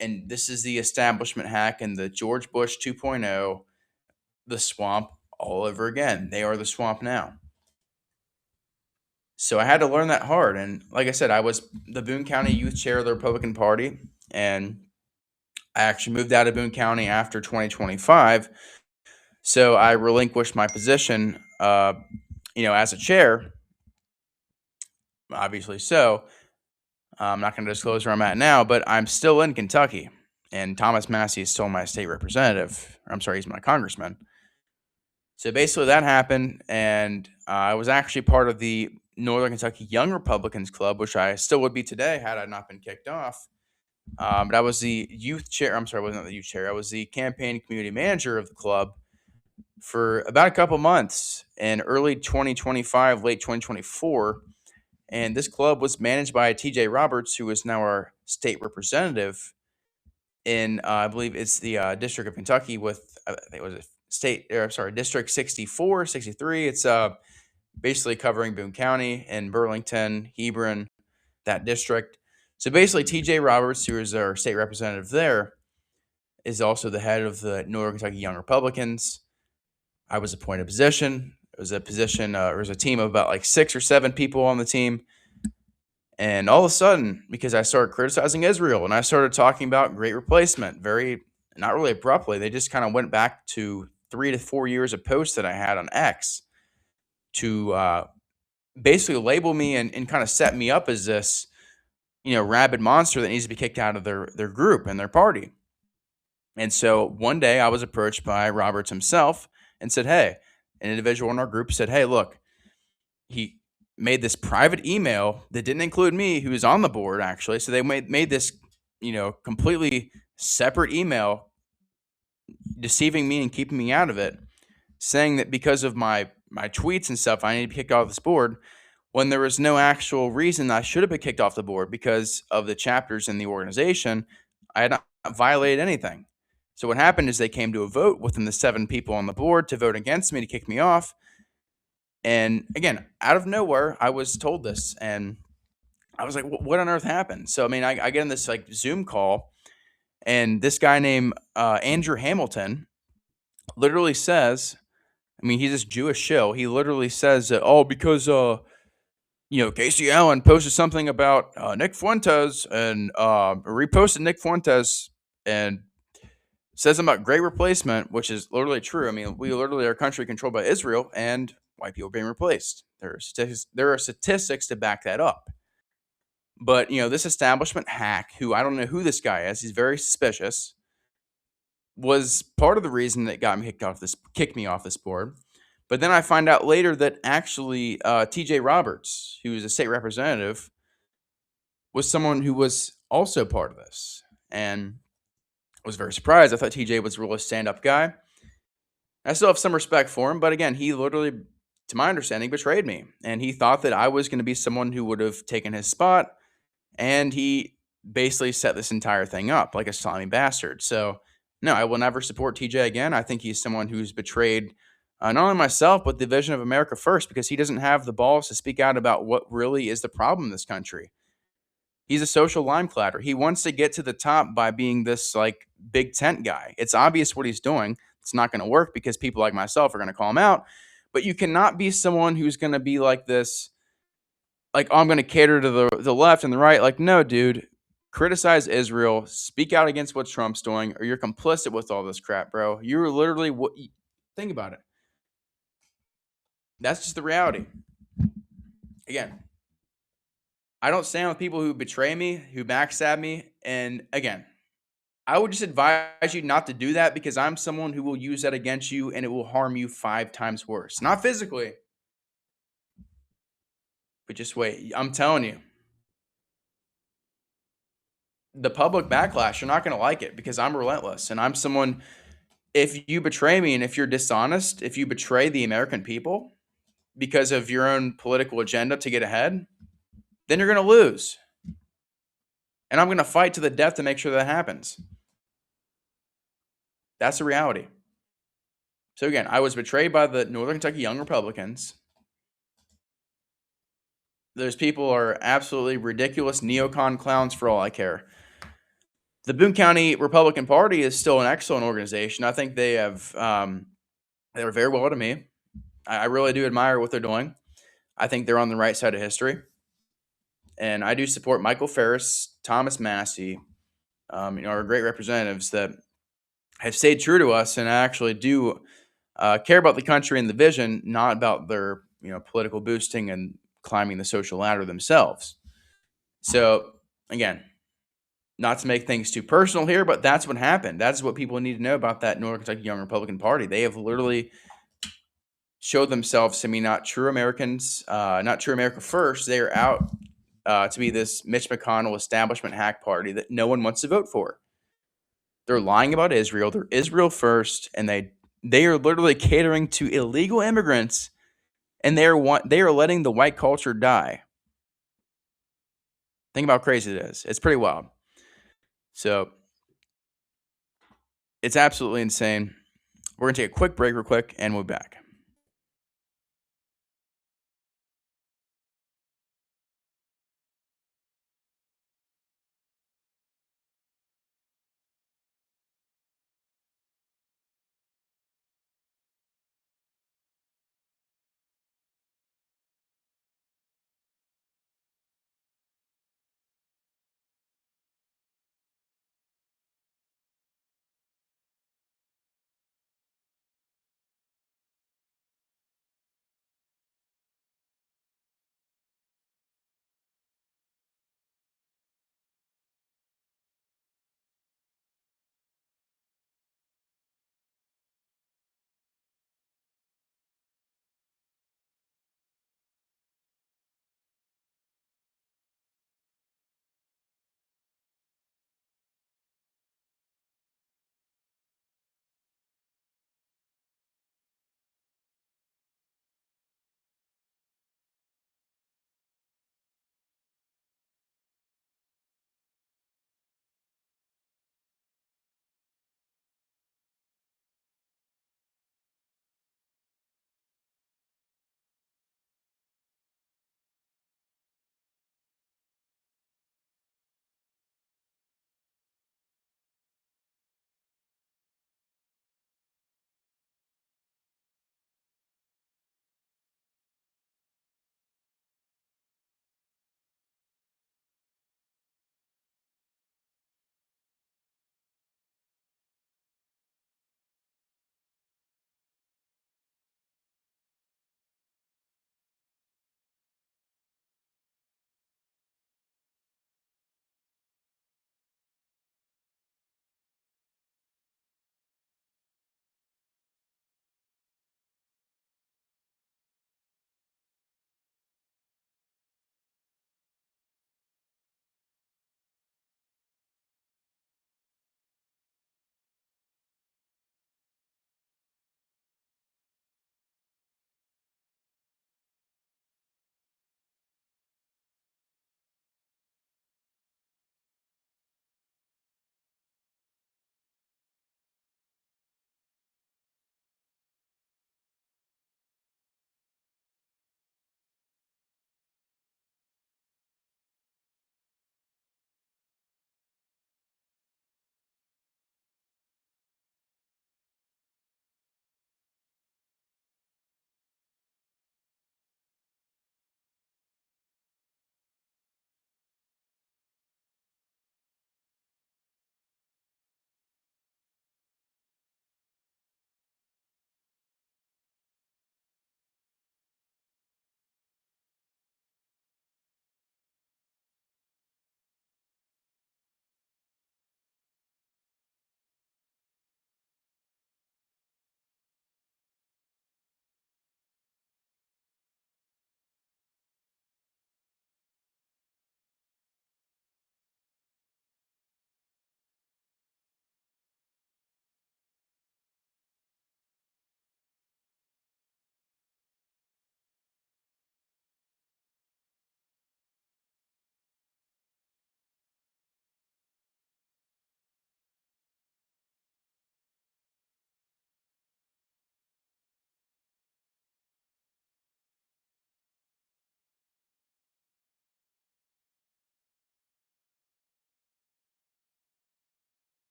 And this is the establishment hack and the George Bush 2.0, the swamp all over again. They are the swamp now. So I had to learn that hard. And like I said, I was the Boone County youth chair of the Republican Party, and I actually moved out of Boone County after 2025. So I relinquished my position, as a chair, obviously. So I'm not going to disclose where I'm at now, but I'm still in Kentucky. And Thomas Massie is still my state representative. I'm sorry, he's my congressman. So basically that happened. And I was actually part of the Northern Kentucky Young Republicans Club, which I still would be today had I not been kicked off. But I was the youth chair. I'm sorry, I wasn't the youth chair. I was the campaign community manager of the club for about a couple months in early 2025, late 2024. And this club was managed by TJ Roberts, who is now our state representative in, I believe it's the District of Kentucky with, I think it was District 64, 63. It's basically covering Boone County and Burlington, Hebron, that district. So basically, TJ Roberts, who is our state representative there, is also the head of the Northern Kentucky Young Republicans. I was appointed position. It was a position, there was a team of about like 6 or 7 people on the team. And all of a sudden, because I started criticizing Israel and I started talking about Great Replacement, not really abruptly, they just kind of went back to 3 to 4 years of posts that I had on X to basically label me and kind of set me up as this, rabid monster that needs to be kicked out of their group and their party. And so one day I was approached by Roberts himself and said, hey, an individual in our group said, hey, look, he made this private email that didn't include me, who was on the board actually. So they made this, completely separate email deceiving me and keeping me out of it, saying that because of my tweets and stuff, I need to be kicked off this board, when there was no actual reason I should have been kicked off the board because of the chapters in the organization. I had not violated anything. So what happened is they came to a vote within the 7 people on the board to vote against me, to kick me off. And again, out of nowhere, I was told this, and I was like, what on earth happened? So, I mean, I get in this like Zoom call, and this guy named Andrew Hamilton literally says, I mean, he's this Jewish shill. He literally says that, because Casey Allen posted something about Nick Fuentes and reposted Nick Fuentes and says something about Great Replacement, which is literally true. I mean, we literally are a country controlled by Israel and white people being replaced. There are statistics to back that up. But, this establishment hack, who I don't know who this guy is, he's very suspicious, was part of the reason that got me kicked me off this board. But then I find out later that actually TJ Roberts, who is a state representative, was someone who was also part of this. And I was very surprised. I thought TJ was a real stand-up guy. I still have some respect for him, but again, he literally, to my understanding, betrayed me. And he thought that I was going to be someone who would have taken his spot. And he basically set this entire thing up like a slimy bastard. So, no, I will never support TJ again. I think he's someone who's betrayed not only myself, but the vision of America first, because he doesn't have the balls to speak out about what really is the problem in this country. He's a social lime cladder. He wants to get to the top by being this like big tent guy. It's obvious what he's doing. It's not going to work because people like myself are going to call him out. But you cannot be someone who's going to be like this, like, I'm going to cater to the left and the right. Like, no, dude. Criticize Israel, speak out against what Trump's doing, or you're complicit with all this crap, bro. You're literally think about it. That's just the reality. Again, I don't stand with people who betray me, who backstab me. And again, I would just advise you not to do that, because I'm someone who will use that against you and it will harm you 5 times worse. Not physically, but just wait. I'm telling you. The public backlash, you're not going to like it, because I'm relentless and I'm someone, if you betray me and if you're dishonest, if you betray the American people because of your own political agenda to get ahead, then you're going to lose. And I'm going to fight to the death to make sure that happens. That's the reality. So again, I was betrayed by the Northern Kentucky Young Republicans. Those people are absolutely ridiculous neocon clowns for all I care. The Boone County Republican Party is still an excellent organization. I think they have they were very well to me. I really do admire what they're doing. I think they're on the right side of history. And I do support Michael Ferris, Thomas Massey, our great representatives that have stayed true to us and actually do care about the country and the vision, not about their political boosting and climbing the social ladder themselves. So again, not to make things too personal here, but that's what happened. That's what people need to know about that Northern Kentucky Young Republican Party. They have literally showed themselves to be not true Americans, not true America first. They are out to be this Mitch McConnell establishment hack party that no one wants to vote for. They're lying about Israel. They're Israel first, and they are literally catering to illegal immigrants, and they are letting the white culture die. Think about how crazy it is. It's pretty wild. So it's absolutely insane. We're going to take a quick break real quick, and we'll be back.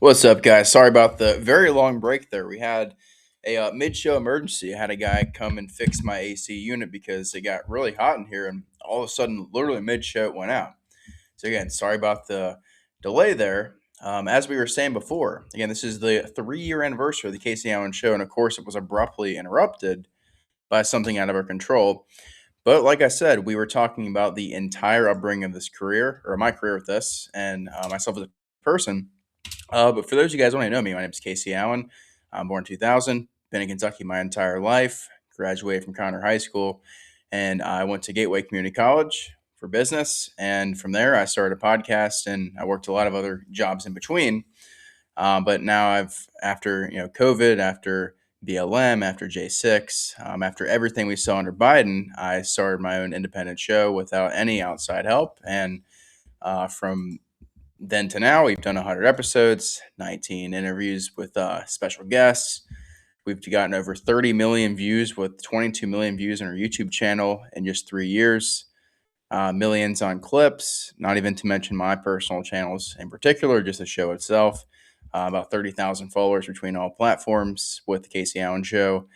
What's up, guys? Sorry about the very long break there. We had a mid-show emergency. I had a guy come and fix my AC unit because it got really hot in here, and all of a sudden, literally mid-show, it went out. So again, sorry about the delay there. As we were saying before, again, this is the 3-year anniversary of the Casey Allen Show, and of course, it was abruptly interrupted by something out of our control. But like I said, we were talking about the entire upbringing of this career, or my career with this, and myself as a person. But for those of you guys who don't know me, my name is Casey Allen. I'm born in 2000, been in Kentucky my entire life, graduated from Conner High School, and I went to Gateway Community College for business. And from there, I started a podcast, and I worked a lot of other jobs in between. But now after COVID, after BLM, after J6, after everything we saw under Biden, I started my own independent show without any outside help. And from then to now, we've done 100 episodes, 19 interviews with special guests. We've gotten over 30 million views with 22 million views on our YouTube channel in just 3 years. Millions on clips, not even to mention my personal channels in particular, just the show itself. About 30,000 followers between all platforms with the Casey Allen Show.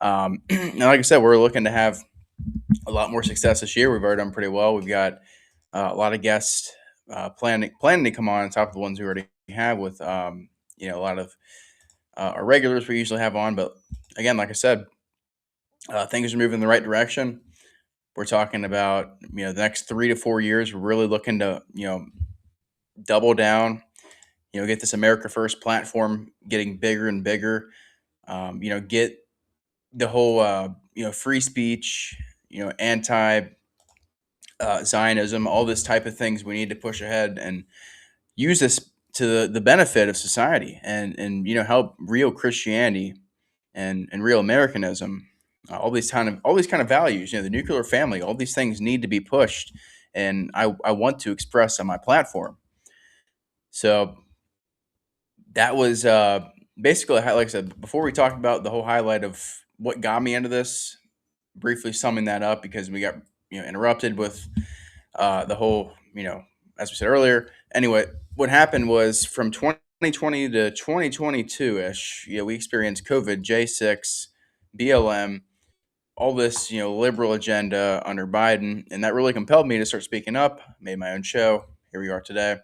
And like I said, we're looking to have a lot more success this year. We've already done pretty well. We've got a lot of guests planning to come on top of the ones we already have with a lot of our regulars we usually have on. But again, like I said, things are moving in the right direction. We're talking about the next 3 to 4 years. We're really looking to double down. Get this America First platform getting bigger and bigger. Get the whole free speech, anti Zionism, all this type of things we need to push ahead and use this to the benefit of society and help real Christianity and real Americanism. All these kind of values, the nuclear family, all these things need to be pushed, and I want to express on my platform. So that was basically, like I said, before we talked about the whole highlight of what got me into this, briefly summing that up because we got interrupted with the whole, as we said earlier. Anyway, what happened was from 2020 to 2022-ish, we experienced COVID, J6, BLM, all this, liberal agenda under Biden, and that really compelled me to start speaking up. Made my own show. Here we are today,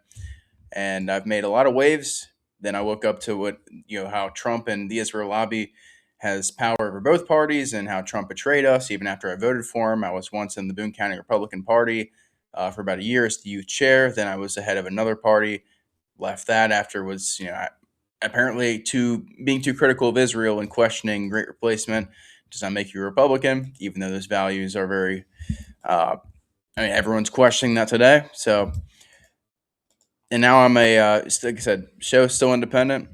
and I've made a lot of waves. Then I woke up to what how Trump and the Israel lobby has power over both parties, and how Trump betrayed us even after I voted for him. I was once in the Boone County Republican Party for about a year as the youth chair. Then I was the head of another party. Left that after was apparently being too critical of Israel and questioning Great Replacement does not make you a Republican, even though those values are very. Everyone's questioning that today. So. And now I'm like I said, show's still independent.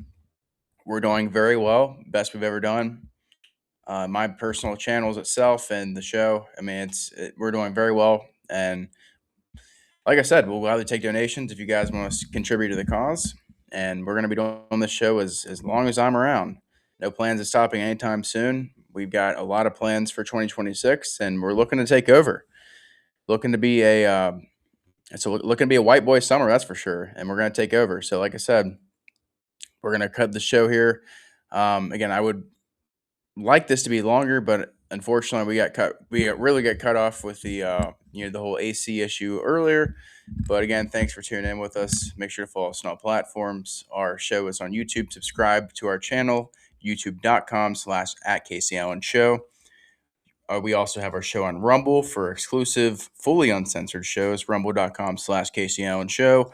We're doing very well, best we've ever done. My personal channels itself and the show, we're doing very well. And like I said, we'll gladly take donations if you guys want to contribute to the cause. And we're going to be doing this show as long as I'm around. No plans of stopping anytime soon. We've got a lot of plans for 2026, and we're looking to take over. Looking to be looking to be a white boy summer, that's for sure. And we're going to take over. So like I said, we're going to cut the show here. Again, I would like this to be longer, but unfortunately we really got cut off with the the whole AC issue earlier. But again, thanks for tuning in with us. Make sure to follow us on all platforms. Our show is on YouTube. Subscribe to our channel, youtube.com/@CaseyAllenShow. We also have our show on Rumble for exclusive, fully uncensored shows, rumble.com/CaseyAllenShow.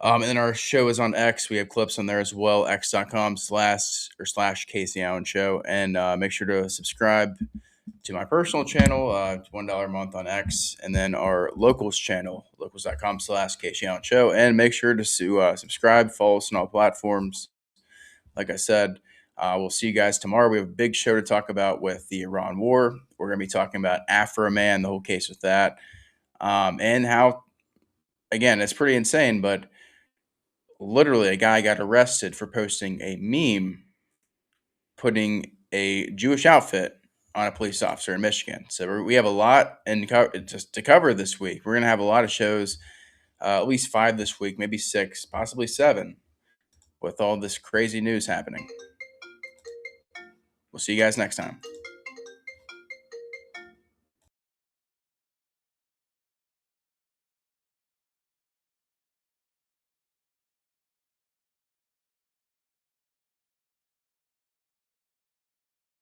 And then our show is on X. We have clips on there as well, x.com/CaseyAllenShow. And make sure to subscribe to my personal channel, $1 a month on X. And then our locals channel, locals.com/CaseyAllenShow. And make sure to subscribe, follow us on all platforms. Like I said, we'll see you guys tomorrow. We have a big show to talk about with the Iran war. We're going to be talking about Afro Man, the whole case with that. And how, again, it's pretty insane, but literally a guy got arrested for posting a meme putting a Jewish outfit on a police officer in Michigan. So we have a lot just to cover this week. We're going to have a lot of shows, at least 5 this week, maybe 6, possibly 7. with all this crazy news happening. We'll see you guys next time.